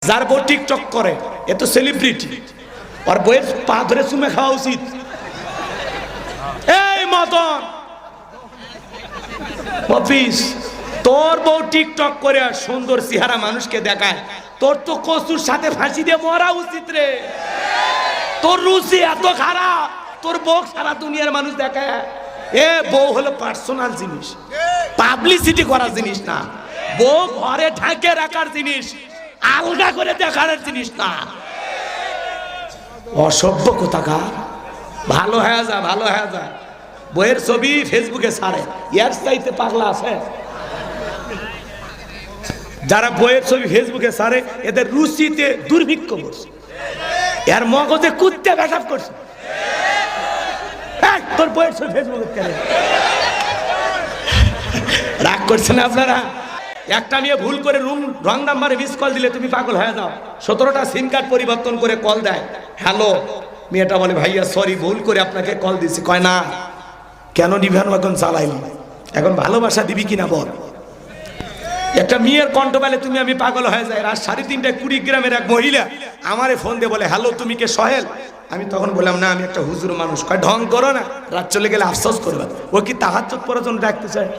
যার বউ টিকটক করে এ তো সেলিব্রিটি, আর বইয়ের পা ধরে চুমে খাওয়া উচিত। এই মদন অফিস, তোর বউ টিকটক করে সুন্দর চেহারা মানুষকে দেখায়, তোর তো কচুর সাথে ফাঁসি দিয়ে মরা উচিত রে। তোর রুচি এত খারাপ, তোর বউ সারা দুনিয়ার মানুষ দেখায়। এ বউ হলো পার্সোনাল জিনিস, পাবলিসিটি করার জিনিস না। বউ ঘরে ঢাকে রাখার জিনিস, আলগা করে দেখার জিনিস না। অসভ্য কোথাকার। ভালো হয়ে যা, ভালো হয়ে যা। বইয়ের ছবি ফেসবুকে ছাড়ে, এর চাইতে পাগলা আছে? যারা বইয়ের ছবি ফেসবুকে ছাড়ে এদের রুচিতে দুর্ভিক্ষ করছে, এর মগজে কুত্তে পেশাব করছে। তোর বইয়ের ছবি ফেসবুকে কেন রাগ করছেন আপনারা? একটা মেয়ে ভুল করে রং নাম্বারে মিস কল দিলে তুমি পাগল হয়ে যাও। 17টা সিম কার্ড পরিবর্তন করে কল দেয়, হ্যালো। মেয়েটা বলে ভাইয়া সরি, ভুল করে আপনাকে কল দিছি। কয় না, কেন নিভানো, এখন চালাইলি, এখন ভালোবাসা দিবি কিনা বল। একটা মেয়ের কণ্ঠ পেলে তুমি আমি পাগল হয়ে যায়। রাত 3:30টায় কুড়িগ্রামের এক মহিলা আমারে ফোন দিয়ে বলে, হ্যালো তুমি কে সোহেল? আমি তখন বললাম না, আমি একটা হুজুর মানুষ। কয় ঢং করো না, রাত চলে গেলে আফসোস করবে। ও কি তাহাজ্জুদ পড়ার জন্য ডাকতে চায়?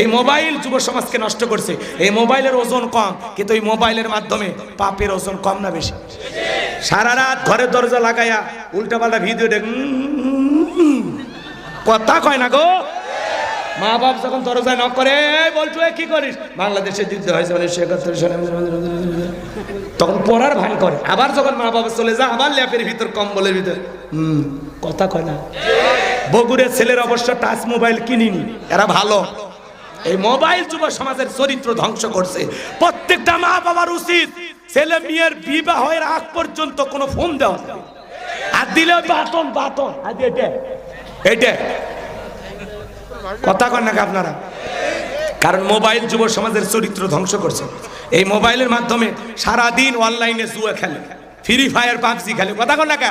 এই মোবাইল যুব সমাজকে নষ্ট করছে। এই মোবাইলের ওজন কম, কিন্তু এই মোবাইলের মাধ্যমে পাপের ওজন কম না বেশি? সারা রাত ঘরের দরজা লাগাইয়া উল্টাপাল্টা ভিডিও দেখ, কথা কয় না গো। মা বাপ যখন দরজায় নক করে, বলছো কি করিস, বাংলাদেশে যুদ্ধ হয়েছে 1971 সালে, তখন পড়ার ভান করে। আবার যখন মা বাবা চলে যায়, আবার ল্যাপের ভিতর কম্বলের ভিতর কথা কয় না। বগুড়ের ছেলের অবশ্য টাচ মোবাইল কিনিনি, এরা ভালো। এই মোবাইল যুব সমাজের চরিত্র ধ্বংস করছে। প্রত্যেকটা মা বাবার উচিত ছেলে মেয়ের বিবাহের আগ পর্যন্ত কোনো ফোন দেওয়া, আর দিলে বাটন বাটন এটা কথা কন নাকি আপনারা? কারণ মোবাইল যুব সমাজের চরিত্র ধ্বংস করছে। এই মোবাইলের মাধ্যমে সারাদিন অনলাইনে জুয়া খেলে, ফ্রি ফায়ার, পাবজি খেলে, কথা কন নাকি?